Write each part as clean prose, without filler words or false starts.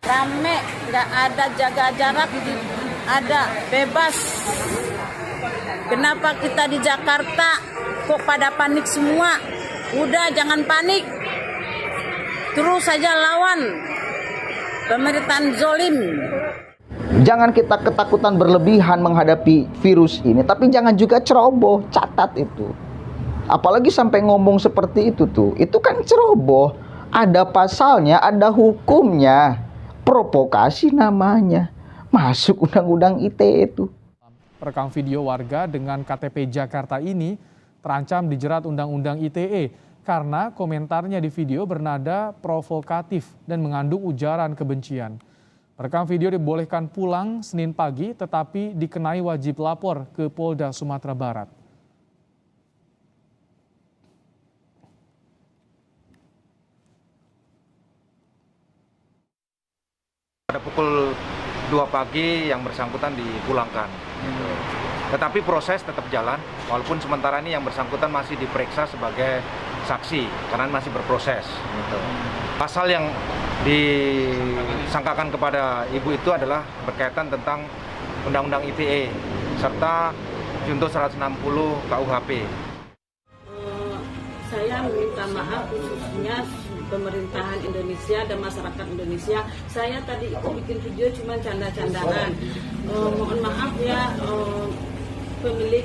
Rame, nggak ada jaga jarak, ada bebas. Kenapa kita di Jakarta kok pada panik semua? Udah, jangan panik. Terus saja lawan pemerintahan zolim. Jangan kita ketakutan berlebihan menghadapi virus ini, tapi jangan juga ceroboh. Catat itu. Apalagi sampai ngomong seperti itu tuh. Itu kan ceroboh. Ada pasalnya, ada hukumnya. Provokasi namanya. Masuk undang-undang ITE itu. Perekam video warga dengan KTP Jakarta ini terancam dijerat Undang-Undang ITE karena komentarnya di video bernada provokatif dan mengandung ujaran kebencian. Perekam video dibolehkan pulang Senin pagi tetapi dikenai wajib lapor ke Polda Sumatera Barat. Pada pukul 2 pagi yang bersangkutan dipulangkan. Tetapi proses tetap jalan, walaupun sementara ini yang bersangkutan masih diperiksa sebagai saksi karena masih berproses. Pasal yang disangkakan kepada ibu itu adalah berkaitan tentang Undang-Undang ITE serta Junto 160 KUHP. Saya meminta maaf khususnya pemerintahan Indonesia dan masyarakat Indonesia. Saya tadi itu bikin video cuma canda-candaan. Mohon maaf ya pemilik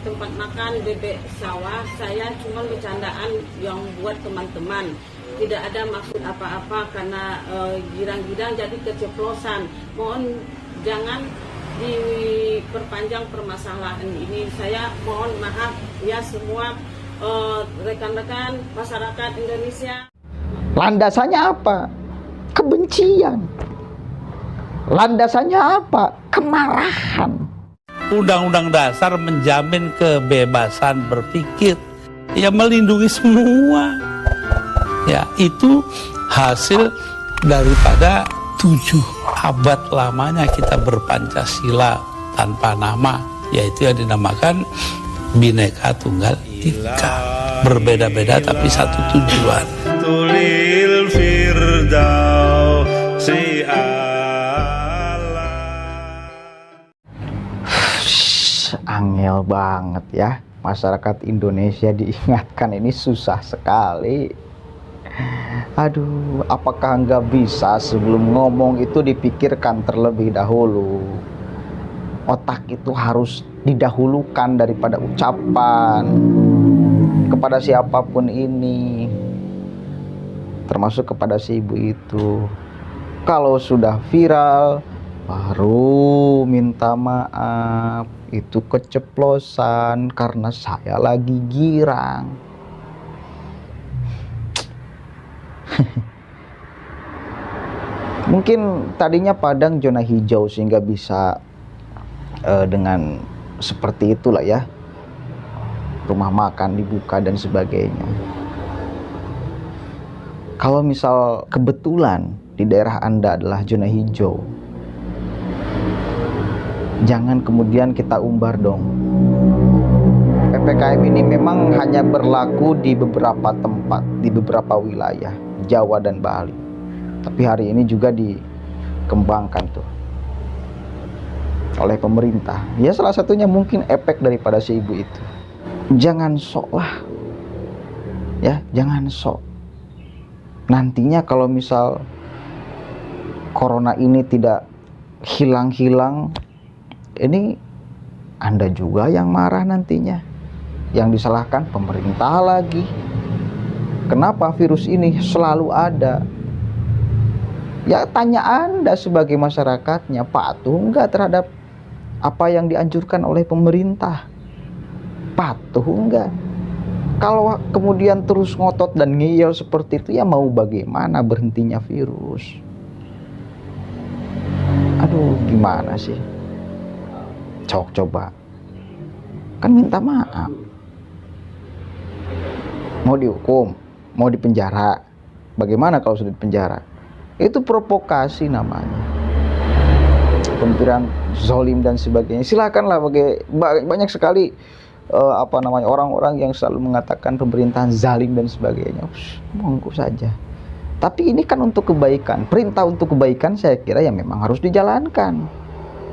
tempat makan bebek sawah. Saya cuma bercandaan yang buat teman-teman. Tidak ada maksud apa-apa karena girang-girang jadi keceplosan. Mohon jangan diperpanjang permasalahan ini. Saya mohon maaf ya semua rekan-rekan masyarakat Indonesia. Landasannya apa? Kebencian. Landasannya apa? Kemarahan. Undang-undang dasar menjamin kebebasan berpikir, ya melindungi semua. Ya, itu hasil daripada 7 abad lamanya kita berpancasila tanpa nama, yaitu yang dinamakan Bhinneka Tunggal Ika. Berbeda-beda tapi satu tujuan. Tulil Firdaus Angel banget ya. Masyarakat Indonesia diingatkan ini susah sekali. Aduh, apakah nggak bisa sebelum ngomong itu dipikirkan terlebih dahulu? Otak itu harus didahulukan daripada ucapan kepada siapapun ini, termasuk kepada si ibu itu. Kalau sudah viral baru minta maaf, itu keceplosan karena saya lagi girang. Mungkin tadinya Padang zona hijau sehingga bisa dengan seperti itulah ya, rumah makan dibuka dan sebagainya. Kalau misal kebetulan di daerah Anda adalah zona hijau, jangan kemudian kita umbar dong. PPKM ini memang hanya berlaku di beberapa tempat, di beberapa wilayah Jawa dan Bali. Tapi hari ini juga dikembangkan tuh oleh pemerintah. Ya salah satunya mungkin efek daripada si ibu itu. Jangan sok lah. Ya, jangan sok. Nantinya kalau misal corona ini tidak hilang-hilang, ini Anda juga yang marah nantinya. Yang disalahkan pemerintah lagi. Kenapa virus ini selalu ada? Ya tanya Anda sebagai masyarakatnya, patuh nggak terhadap apa yang dianjurkan oleh pemerintah? Patuh nggak? Kalau kemudian terus ngotot dan ngeyel seperti itu, ya mau bagaimana berhentinya virus? Aduh, gimana sih? Coba. Kan minta maaf. Mau dihukum, mau dipenjara. Bagaimana kalau sudah dipenjara? Itu provokasi namanya. Pemerintahan zolim dan sebagainya. Silakanlah banyak sekali orang-orang yang selalu mengatakan pemerintahan zalim dan sebagainya. Monggo saja. Tapi ini kan untuk kebaikan. Perintah untuk kebaikan saya kira ya memang harus dijalankan.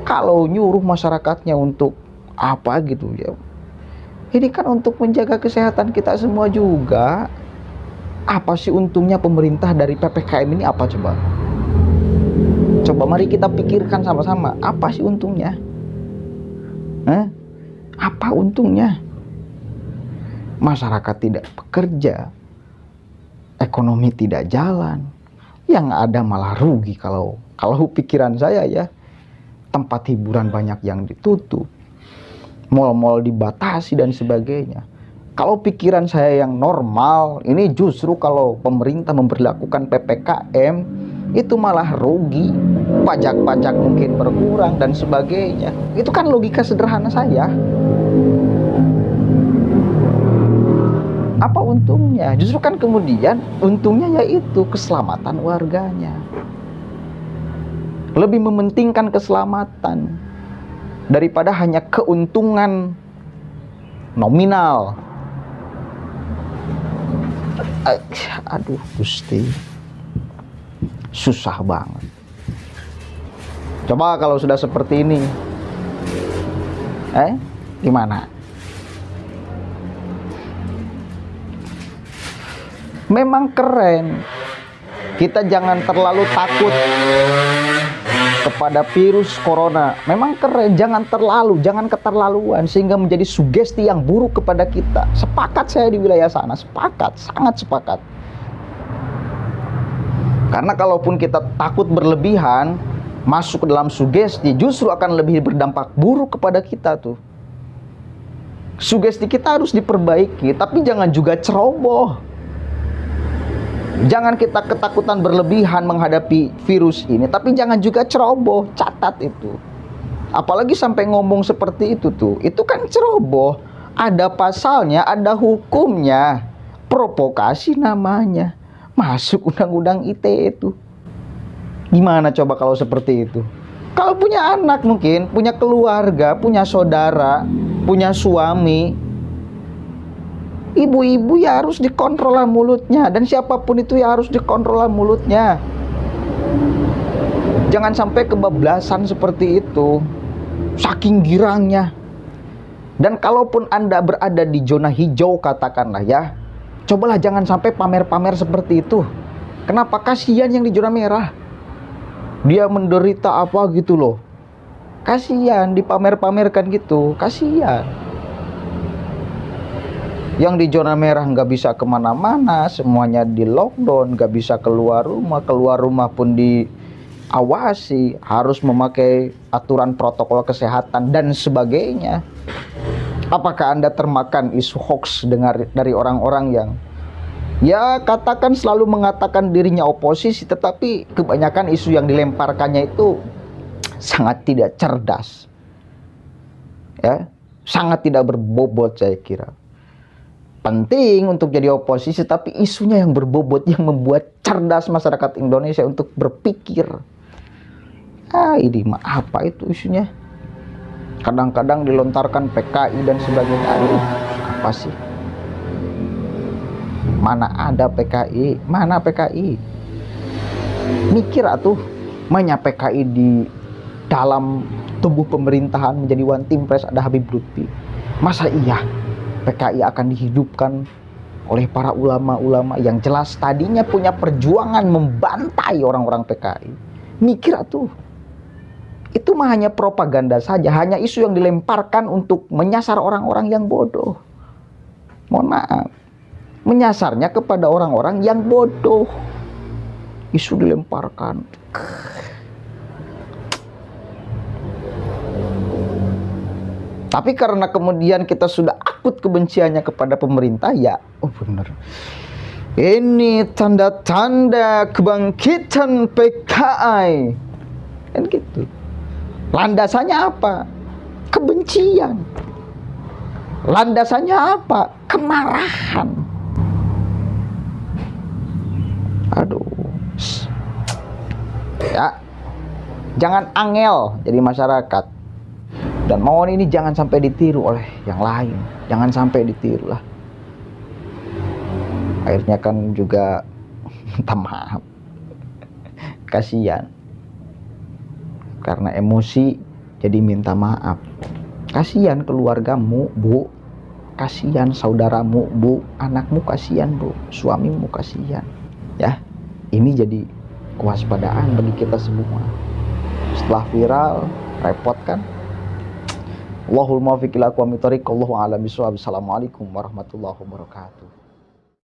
Kalau nyuruh masyarakatnya untuk apa gitu ya, ini kan untuk menjaga kesehatan kita semua juga. Apa sih untungnya pemerintah dari PPKM ini, apa coba? Coba mari kita pikirkan sama-sama, apa sih untungnya? Apa untungnya? Masyarakat tidak bekerja, ekonomi tidak jalan, yang ada malah rugi. Kalau pikiran saya ya, tempat hiburan banyak yang ditutup, mal-mal dibatasi dan sebagainya. Kalau pikiran saya yang normal, ini justru kalau pemerintah memberlakukan PPKM itu malah rugi, pajak-pajak mungkin berkurang dan sebagainya. Itu kan logika sederhana saya. Apa untungnya? Justru kan kemudian untungnya yaitu keselamatan warganya. Lebih mementingkan keselamatan daripada hanya keuntungan nominal. Aduh Gusti, susah banget. Coba kalau sudah seperti ini, gimana? Memang keren. Kita jangan terlalu takut kepada virus corona. Memang keren, jangan keterlaluan sehingga menjadi sugesti yang buruk kepada kita. Sepakat saya di wilayah sana, sangat sepakat. Karena kalaupun kita takut berlebihan, masuk ke dalam sugesti, justru akan lebih berdampak buruk kepada kita tuh. Sugesti kita harus diperbaiki, tapi jangan juga ceroboh. Jangan kita ketakutan berlebihan menghadapi virus ini, tapi jangan juga ceroboh. Catat itu. Apalagi sampai ngomong seperti itu tuh, itu kan ceroboh. Ada pasalnya, ada hukumnya. Provokasi namanya. Masuk undang-undang ITE itu. Gimana coba kalau seperti itu? Kalau punya anak mungkin, punya keluarga, punya saudara, punya suami, ibu-ibu ya harus dikontrol mulutnya. Dan siapapun itu ya harus dikontrol mulutnya. Jangan sampai kebablasan seperti itu, saking girangnya. Dan kalaupun Anda berada di zona hijau katakanlah ya, cobalah jangan sampai pamer-pamer seperti itu. Kenapa? Kasihan yang di zona merah, dia menderita apa gitu loh. Kasihan dipamer-pamerkan gitu, kasihan. Yang di zona merah nggak bisa kemana-mana, semuanya di lockdown, nggak bisa keluar rumah pun diawasi, harus memakai aturan protokol kesehatan dan sebagainya. Apakah Anda termakan isu hoax dari orang-orang yang ya katakan selalu mengatakan dirinya oposisi, tetapi kebanyakan isu yang dilemparkannya itu sangat tidak cerdas, ya, sangat tidak berbobot. Saya kira penting untuk jadi oposisi, tapi isunya yang berbobot, yang membuat cerdas masyarakat Indonesia untuk berpikir. Ini mah apa itu isunya? Kadang-kadang dilontarkan PKI dan sebagainya. Apa sih? Mana ada PKI? Mana PKI? Mikir atuh, mana PKI di dalam tubuh pemerintahan menjadi one team press ada Habib Lutfi. Masa iya PKI akan dihidupkan oleh para ulama-ulama yang jelas tadinya punya perjuangan membantai orang-orang PKI. Mikir tuh, itu mah hanya propaganda saja, hanya isu yang dilemparkan untuk menyasar orang-orang yang bodoh. Mohon maaf, menyasarnya kepada orang-orang yang bodoh. Isu dilemparkan. Tapi karena kemudian kita sudah akut kebenciannya kepada pemerintah, ya, benar. Ini tanda-tanda kebangkitan PKI. Kan gitu. Landasannya apa? Kebencian. Landasannya apa? Kemarahan. Aduh. Ya. Jangan angel jadi masyarakat. Dan mohon ini jangan sampai ditiru oleh yang lain. Jangan sampai ditiru lah. Akhirnya kan juga minta maaf. kasihan. Karena emosi jadi minta maaf. Kasihan keluargamu, Bu. Kasihan saudaramu, Bu. Anakmu kasihan, Bu. Suamimu kasihan. Ya, ini jadi kewaspadaan bagi kita semua. Setelah viral, repot kan? Wallahul muwaffiq ila aqwamit thoriq. Wallahu a'lam bishawab. Assalamualaikum warahmatullahi wabarakatuh.